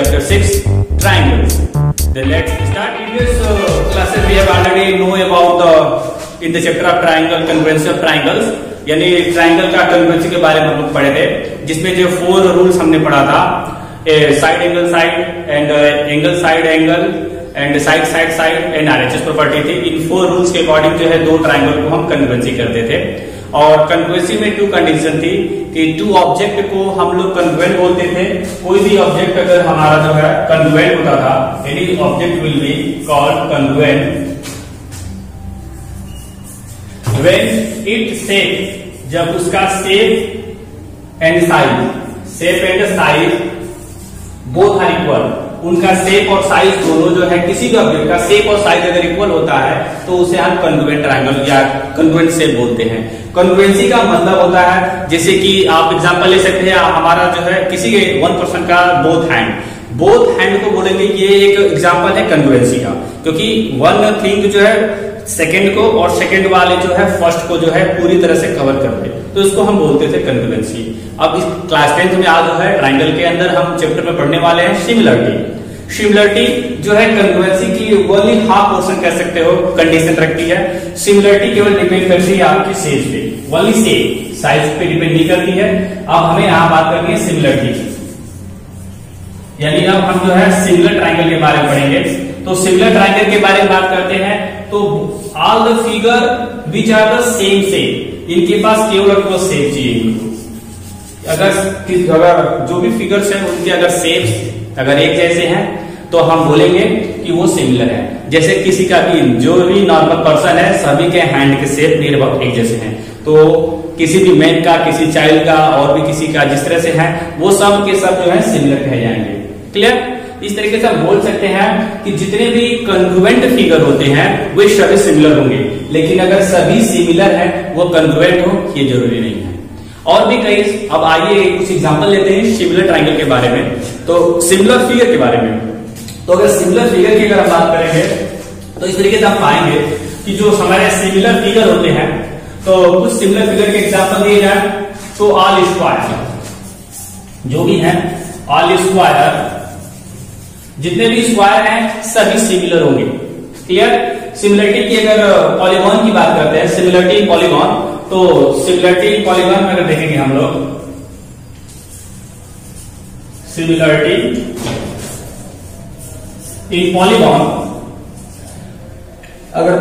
chapter 6, triangles. Then let's start. Previous classes we have already know about in the chapter of triangle, congruency of triangles. यानी triangle का कन्वेंसी के बारे में हम लोग पढ़े थे, जिसमें जो 4 रूल्स हमने पढ़ा था, side angle side and angle side angle and side side side and RHS property थी। इन 4 रूल्स के अकॉर्डिंग जो है 2 ट्राइंगल को हम कन्वेंसी करते थे। और कन्वेंसी में 2 कंडीशन थी कि 2 ऑब्जेक्ट को हम लोग कन्वेंट बोलते थे। कोई भी ऑब्जेक्ट अगर हमारा जो है कन्वेंट होता था, any object will be called congruent when it shape, जब उसका shape and size both are equal, उनका शेप और साइज दोनों जो है, किसी भी ऑब्जेक्ट का शेप और साइज अगर इक्वल होता है तो उसे हम कन्वेंट ट्रायंगल या कन्वेंट शेप बोलते हैं। कन्वेंसी का मतलब होता है, जैसे कि आप एग्जांपल ले सकते हैं, हमारा जो है किसी के 1 पर्सन का बोथ हैंड को बोलेंगे ये एक एग्जांपल है कन्वेंसी का, क्योंकि वन थिंग जो है सेकंड को और सेकंड वाले जो है फर्स्ट को जो है पूरी तरह से कवर कर दे, तो इसको हम बोलते थे कन्वेंसी। अब इस क्लास 10th में आज जो है ट्राइंगल के अंदर हम चैप्टर में पढ़ने वाले हैं सिमिलरिटी जो है कन्वेंसी की ओनली हाफ पोर्शन कह सकते हो कंडीशन रखती है। सिमिलरिटी केवल डिपेंड करती है आपकी शेप पे, ओनली शेप, साइज पे डिपेंड नहीं करती है। अब हमें यहाँ बात करनी है सिमिलरिटी की, यानी अब हम जो है सिमिलर ट्राइंगल के बारे में पढ़ेंगे। तो सिमिलर ट्राइंगल के बारे में बात करते हैं तो all the figure which are the same shape, इनके पास केवल आपको शेप चाहिए इनको। अगर जो भी फिगर्स हैं उनके अगर शेप अगर एक जैसे हैं तो हम बोलेंगे कि वो सिमिलर है। जैसे किसी का भी जो भी नॉर्मल पर्सन है, सभी के हैंड के शेप नियर अबाउट एक जैसे हैं, तो किसी भी मैन का, किसी चाइल्ड का और भी किसी का जिस तरह से है वो सब के सब जो है सिमिलर कहे जाएंगे। क्लियर? इस तरीके से हम बोल सकते हैं कि जितने भी कन्ग्रुएंट फिगर होते हैं वे सभी सिमिलर होंगे, लेकिन अगर सभी सिमिलर हैं वो कन्ग्रुएंट हो ये जरूरी नहीं है। और भी कई, अब आइए कुछ एग्जांपल लेते हैं सिमिलर ट्राइंगल के बारे में। तो सिमिलर फिगर के बारे में, तो अगर सिमिलर फिगर की अगर हम बात करेंगे तो इस तरीके से आप पाएंगे कि जो हमारे सिमिलर फिगर होते हैं, तो कुछ सिमिलर फिगर के एग्जाम्पल दिए जाए तो ऑल स्क्वायर जो भी है, ऑल स्क्वायर, जितने भी स्क्वायर हैं सभी सिमिलर होंगे। क्लियर? सिमिलरिटी की अगर पॉलीगॉन की बात करते हैं, सिमिलरिटी पॉलीगॉन, तो सिमिलरिटी पॉलीगॉन में अगर देखेंगे हम लोग, सिमिलरिटी इन पॉलीगॉन, अगर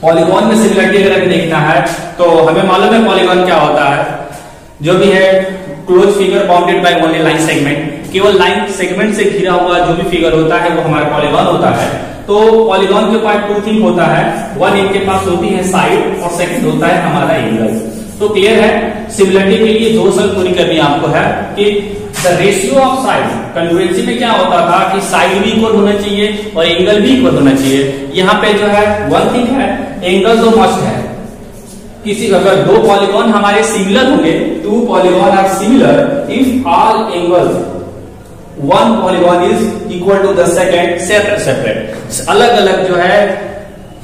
पॉलीगॉन में सिमिलरिटी अगर देखना है तो हमें मालूम है पॉलीगॉन क्या होता है। जो भी है close figure bounded by only line segment, केवल लाइन सेगमेंट से घिरा हुआ जो भी फिगर होता है वो हमारा पॉलीगॉन होता है। तो पॉलीगॉन के पास 2 थिंग होता है, वन इनके पास होती है साइड और सेकंड होता है हमारा एंगल। तो क्लियर है, सिमिलरिटी के लिए 2 शर्त पूरी करनी आपको है कि द रेशियो ऑफ साइड, कन्वेंसी में क्या होता था कि साइड भी इक्वल होना चाहिए और एंगल भी इक्वल होना चाहिए। यहाँ पे जो है वन थिंग है, एंगल तो मस्ट है। किसी अगर 2 पॉलीगॉन हमारे सिमिलर होंगे, 2 polygon are similar if all angles, one polygon is equal to the second separate. अलग अलग जो है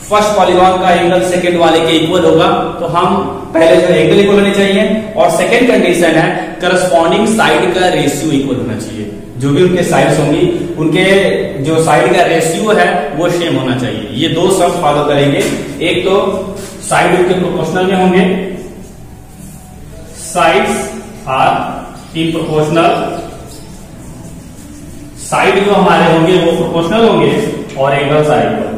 फर्स्ट पॉलीगॉन का एंगल सेकंड वाले के इक्वल होगा, तो हम पहले जो एंगल इक्वल होने चाहिए, और सेकंड कंडीशन है करस्पॉन्डिंग साइड का रेशियो इक्वल होना चाहिए। जो भी उनके साइड्स होंगी उनके जो साइड का रेशियो है वो सेम होना चाहिए। ये 2 शब्द फॉलो करेंगे, एक तो साइड उनके प्रोपोर्शनल में होंगे, sides are in proportional, side जो हमारे होंगे वो प्रोपोर्शनल होंगे और एंगल्स आर इक्वल।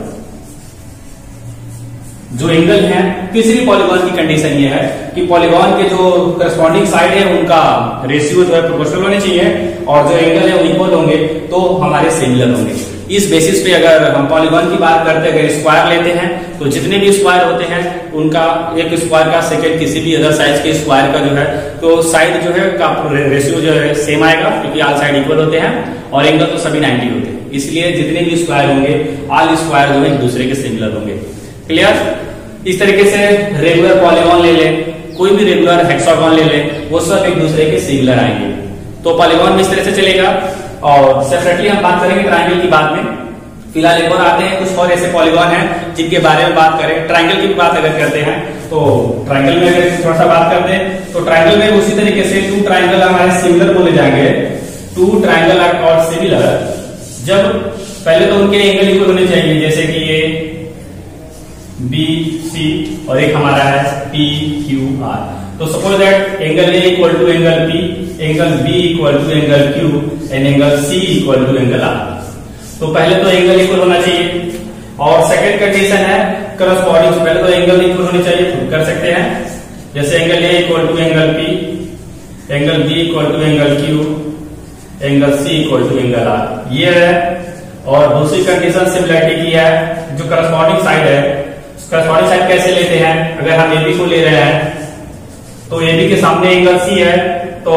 जो एंगल है, किसी भी पॉलीगॉन की कंडीशन ये है कि पॉलीगॉन के जो करस्पॉन्डिंग साइड है उनका रेशियो जो है प्रोपोर्शनल होने चाहिए, और जो एंगल है वो इक्वल होंगे, तो हमारे सिमिलर होंगे। इस बेसिस पे अगर हम पॉलीगॉन की बात करते हैं, अगर स्क्वायर लेते हैं तो जितने भी स्क्वायर होते हैं उनका एक स्क्वायर का सेकंड किसी भी अदर साइज के स्क्वायर का जो है तो साइड जो है का रेशियो जो है सेम आएगा, क्योंकि ऑल साइड इक्वल होते हैं और एंगल तो सभी 90 होते हैं। इसलिए जितने भी स्क्वायर होंगे ऑल स्क्वायर जो है एक दूसरे के सिमिलर होंगे। क्लियर? इस तरीके से रेगुलर पॉलीगॉन ले लें, कोई भी रेगुलर हेक्सागोन ले लें, वो सब एक दूसरे के सिमिलर आएंगे। तो पॉलीगॉन में इस तरह से चलेगा। और सेपरेटली हम बात करेंगे ट्राइंगल की बाद में। फिलहाल एक और आते हैं, कुछ और ऐसे पॉलीगॉन हैं जिनके बारे में बात करें। ट्राइंगल की बात अगर करते हैं तो ट्राइंगल में अगर थोड़ा सा बात करते हैं तो ट्राइंगल में उसी तरीके से 2 ट्राइंगल हमारे सिमिलर बोले जाएंगे। Two triangle are called similar जब पहले तो उनके एंगल इक्वल होने चाहिए, जैसे कि ये बी सी और एक हमारा है पी क्यू आर। तो suppose that angle A equal to angle P, angle B equal to angle Q and angle C equal to angle are. तो पहले तो एंगल इक्वल होना चाहिए और सेकंड कंडीशन है करस्पॉन्डिंग, पहले तो एंगल इक्वल होने चाहिए, प्रूव कर सकते हैं। जैसे angle A equal to angle P, angle B equal to angle Q, angle C equal to angle R, ये है। और दूसरी कंडीशन सिमिलरिटी की है, जो करस्पॉन्डिंग साइड है, करस्पॉन्डिंग साइड कैसे लेते हैं, अगर हम एबी को ले रहे हैं तो एबी के सामने एंगल सी है, तो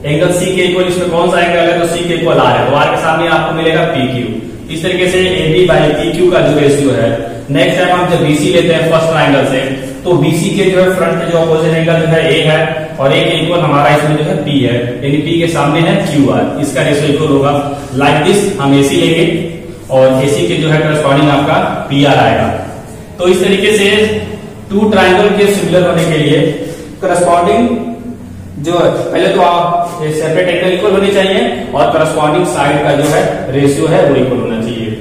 एंगल सी के इक्वल इसमें कौन सा एंगल है, तो सी के इक्वल आर है, तो आर के सामने आपको मिलेगा पी क्यू। इस तरीके से एबी बाई पी क्यू का जो रेशियो है। नेक्स्ट टाइम हम जब बीसी लेते हैं फर्स्ट ट्राइंगल से, तो बीसी के जो है फ्रंट पे जो अपोजिट एंगल जो है ए है और ए के इक्वल हमारा इसमें जो है पी है, यानी पी के सामने है क्यू आर, इसका रेशियो इक्वल होगा। लाइक दिस हम एसी लेंगे और एसी के जो है करस्पॉन्डिंग आपका पी आर आएगा। तो इस तरीके से टू ट्राइंगल के सिमिलर होने के लिए करस्पॉन्डिंग जो है, पहले तो आप सेपरेट एंगल इक्वल होने चाहिए और करस्पॉन्डिंग साइड का जो है रेशियो है वो इक्वल होना चाहिए,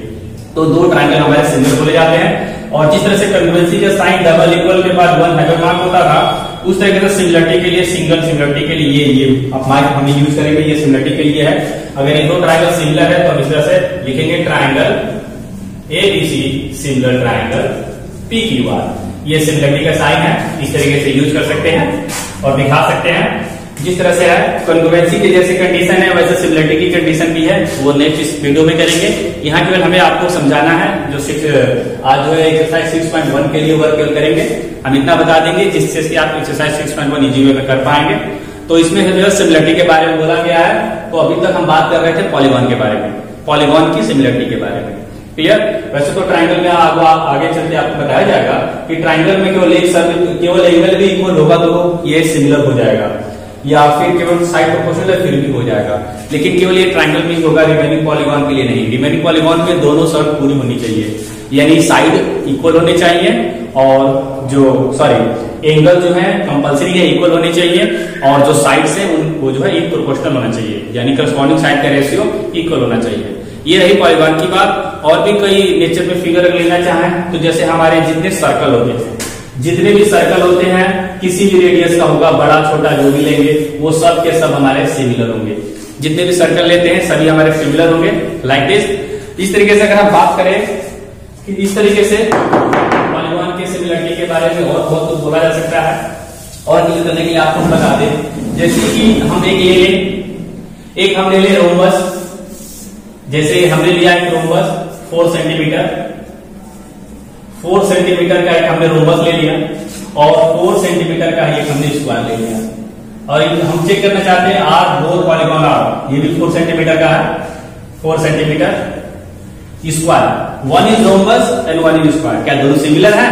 तो दो ट्राइंगल हमारे सिमिलर बोले जाते हैं। और जिस तरह से कन्वेंसी के साइन डबल इक्वल के बाद वन हैगर मार्क होता था, उस तरीके से सिमिलरिटी के लिए, सिंगल सिमिलरिटी के लिए ये अब मार्क हम यूज करेंगे, ये सिमिलरिटी के लिए है। अगर ये दो ट्राइंगल सिमिलर है तो हम इस तरह से लिखेंगे triangle ABC similar triangle P Q are, ये सिमिलरिटी का साइन है, इस तरीके से यूज कर सकते हैं और दिखा सकते हैं। जिस तरह से है कॉन्ग्रुएंसी के जैसे कंडीशन है वैसे सिमिलरिटी की कंडीशन भी है, वो नेक्स्ट इस वीडियो में करेंगे। यहाँ केवल हमें आपको समझाना है, जो आज जो है एक्सरसाइज 6.1 के लिए वर्क करेंगे, हम इतना बता देंगे जिससे कि आप एक्सरसाइज 6.1 इजी वे में कर पाएंगे। तो इसमें जो है सिमिलरिटी के बारे में बोला गया है। तो अभी तक हम बात कर रहे थे पॉलीगॉन के बारे में, पॉलीगॉन की सिमिलरिटी के बारे में, क्लियर। वैसे तो ट्राइंगल में आगे चलते आपको बताया जाएगा कि ट्राइंगल में केवल एंगल भी इक्वल होगा तो ये सिमिलर हो जाएगा, या फिर केवल साइड प्रोपोर्शनल है फिर भी हो जाएगा, लेकिन केवल ये ट्राइंगल में ही होगा, रिमेनिंग पॉलीगॉन के लिए नहीं। रिमेनिंग पॉलीगॉन में दोनों शर्त पूरी होनी चाहिए, यानी साइड इक्वल होने चाहिए और एंगल जो है कंपलसरी है इक्वल होने चाहिए, और जो साइड से वो जो है एक प्रोपोर्शनल होना चाहिए, यानी करस्पॉन्डिंग साइड का रेशियो इक्वल होना चाहिए। ये रही पॉलीगॉन की बात। और भी कई नेचर में फिगर लेना चाहें तो जैसे हमारे जितने सर्कल होते हैं, जितने भी सर्कल होते हैं किसी भी रेडियस का होगा, बड़ा छोटा जो भी लेंगे वो सब के सब हमारे सिमिलर होंगे। जितने भी सर्कल लेते हैं सभी हमारे सिमिलर होंगे, लाइक दिस। इस तरीके से अगर हम बात करें कि इस तरीके से पॉलीगॉन के सिमिलरिटी के बारे में और बहुत कुछ बोला जा सकता है। और क्लियर करने के लिए आपको बता दें, जैसे कि हम एक ले लें, एक हम ले लें रोम्बस, जैसे हमने लिया एक रोम्बस 4 सेंटीमीटर, 4 सेंटीमीटर का एक हमने रोम्बस ले लिया और 4 सेंटीमीटर का एक हमने स्क्वायर ले लिया, और हम चेक करना चाहते हैं आर बोर पॉलीगॉन आर, ये भी 4 सेंटीमीटर का है, 4 centimetre square, one is rhombus and one is square. क्या दोनों सिमिलर है?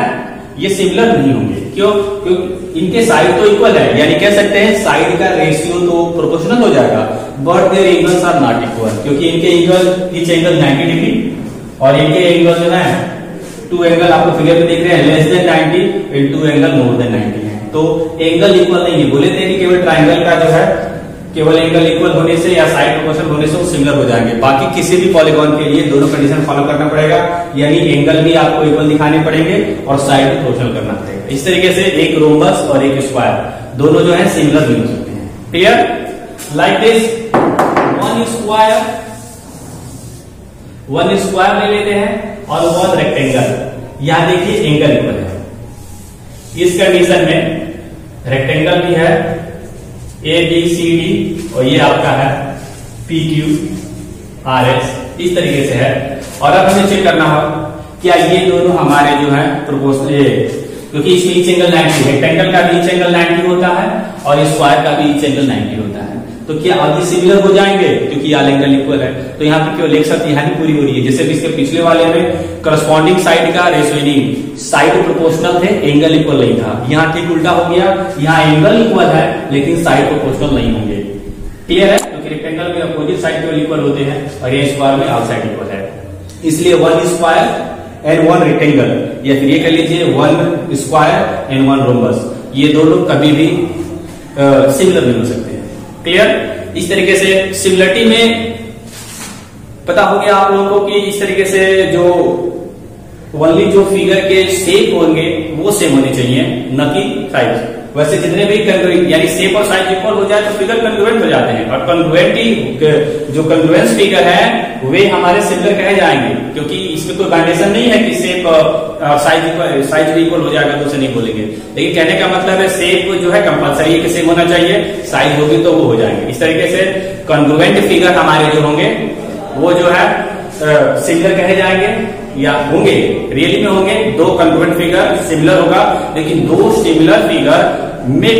ये सिमिलर नहीं होंगे, क्यों? क्योंकि इनके साइड तो इक्वल है, यानी कह सकते हैं साइड का रेशियो तो प्रोपोर्शनल हो जाएगा, but their angles are not equal, क्योंकि इनके एंगल ईच एंगल 90 डिग्री और इनके एंगल जो है टू एंगल आपको फिगर में देख रहे हैं less than 90 and two angle more than 90 है, तो एंगल इक्वल नहीं है। बोले थे कि केवल ट्राइंगल का जो है केवल एंगल इक्वल होने से या साइड प्रोपोर्शनल होने से वो सिमिलर हो जाएंगे। बाकी किसी भी पॉलीगॉन के लिए दोनों कंडीशन फॉलो करना पड़ेगा, यानी एंगल भी आपको इक्वल दिखाने पड़ेंगे और साइड भी प्रोपोर्शनल करना पड़ेगा। इस तरीके से एक रोम्बस और एक स्क्वायर दोनों जो है सिमिलर नहीं हो सकते हैं, clear. Like this one square ले लेते हैं और वन रेक्टेंगल। यहां देखिए एंगल इक्वल है, इस कंडीशन में रेक्टेंगल भी है ए बी सी डी और ये आपका है पी क्यू आर एस, इस तरीके से है। और अब हमें चेक करना हो क्या ये दोनों हमारे जो है प्रोपोर्शनल, क्योंकि इसमें ईच एंगल 90, रेक्टेंगल का भी ईच एंगल 90 होता है और स्क्वायर का भी ईच एंगल 90 होता है, तो क्या आगे सिमिलर हो जाएंगे क्योंकि आल एंगल इक्वल है। तो यहाँ पे केवल एक शर्त यहाँ ही पूरी हो रही है, जैसे कि इसके पिछले वाले में करस्पॉन्डिंग साइड का रेशियो नहीं, साइड प्रोपोर्शनल थे एंगल इक्वल नहीं था, यहाँ ठीक उल्टा हो गया, यहाँ एंगल इक्वल है लेकिन साइड प्रोपोर्शनल नहीं होंगे, क्लियर है। क्योंकि रेक्टेंगल में अपोजिट साइड केवल इक्वल होते हैं और ये स्क्वायर में ऑल साइड इक्वल है, इसलिए one square and one rectangle, या फिर ये कह लीजिए one square and one rhombus, ये दोनों कभी भी सिमिलर नहीं हो सकते हैं, क्लियर। इस तरीके से सिमिलरिटी में पता हो गया आप लोगों को कि इस तरीके से जो ओनली जो फिगर के शेप होंगे वो सेम होने चाहिए, न कि साइज। वैसे जितने भी यानी शेप और साइज इक्वल हो जाए तो फिगर कंग्रुएंट हो जाते हैं, और कंग्रुएंट जो कंग्रुएंस फिगर है वे हमारे सिमिलर कहे जाएंगे, क्योंकि इसमें कोई कंडीशन नहीं है कि शेप और साइज भी इक्वल हो जाएगा तो उसे नहीं बोलेंगे। लेकिन कहने का मतलब है शेप जो है कंपलसरी है कि सेम होना चाहिए, साइज होगी तो वो हो जाएंगे। इस तरीके से कंग्रुएंट फिगर हमारे जो होंगे वो जो है सिमिलर कहे जाएंगे, या होंगे रियली में होंगे। दो कंग्रुएंट फिगर सिमिलर होगा, लेकिन दो सिमिलर फिगर में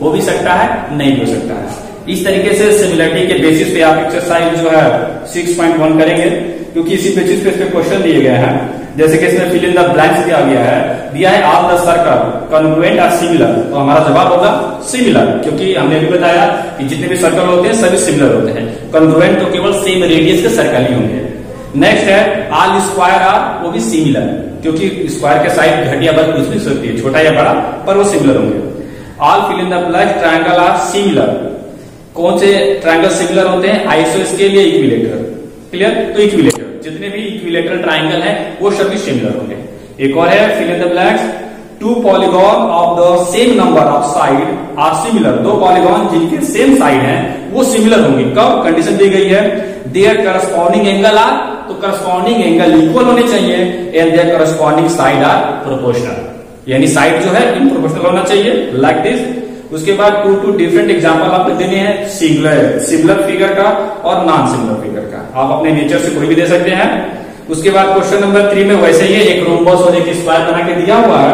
हो भी सकता है, नहीं हो सकता है। इस तरीके से सिमिलरिटी के बेसिस पे आप एक्सरसाइज जो है 6.1 करेंगे, क्योंकि इसी बेसिस पे इसके क्वेश्चन दिए गए हैं। जैसे कि इसमें फिल इन द ब्लैंक्स दिया गया है all the circle congruent are similar, तो हमारा जवाब होगा सिमिलर, क्योंकि हमने भी बताया कि जितने भी सर्कल होते हैं सभी सिमिलर होते हैं। कंग्रुएंट तो केवल सेम रेडियस के सर्कल ही होंगे। नेक्स्ट है ऑल स्क्वायर आर, वो भी सिमिलर, क्योंकि स्क्वायर के साइड घटिया बल कुछ भी सकती है, छोटा या बड़ा, पर वो सिमिलर होंगे। All fill in the blanks triangle are similar, कौन से ट्रायंगल सिमिलर होते हैं? आइसोस्केल या इक्विलेटरल। क्लियर? तो इक्विलेटरल, जितने भी इक्विलेटरल ट्रायंगल है वो सभी सिमिलर होंगे। एक और है fill in the blanks two polygon of the same number of side are similar, दो पॉलीगॉन जिनके सेम साइड हैं वो सिमिलर होंगे। कब? कंडीशन दी गई है देयर करस्पॉन्डिंग एंगल आर, तो करस्पॉन्डिंग एंगल इक्वल होने चाहिए, and their corresponding side are proportional, यानी साइड जो है इन प्रोपोर्शनल होना चाहिए, लाइक दिस। उसके बाद टू डिफरेंट एग्जांपल आपको देने हैं सिमिलर फिगर का और नॉन सिमिलर फिगर का, आप अपने नेचर से कोई भी दे सकते हैं। उसके बाद क्वेश्चन नंबर 3 में वैसे ही एक रोम्बस और एक स्क्वायर बना के दिया हुआ है,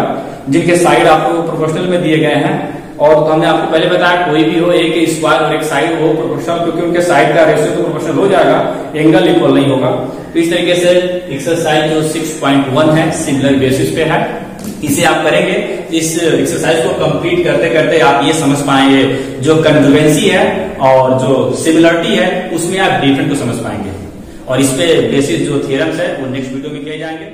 जिनके साइड आपको प्रोपोर्शनल में दिए गए हैं। और तो हमने आपको पहले बताया कोई भी हो, एक स्क्वायर और एक साइड हो प्रोपोर्शनल, क्योंकि उनके साइड का रेशियो तो प्रोपोर्शनल हो जाएगा, एंगल इक्वल नहीं होगा। तो इस तरीके से एक्सरसाइज जो 6.1 है सिमिलर बेसिस पे है, इसे आप करेंगे। इस एक्सरसाइज को कंप्लीट करते करते आप ये समझ पाएंगे जो कंग्रुएंसी है और जो सिमिलरिटी है उसमें आप डिफरेंट को समझ पाएंगे, और इस पे बेसिस जो थियरम्स है वो नेक्स्ट वीडियो में किए जाएंगे।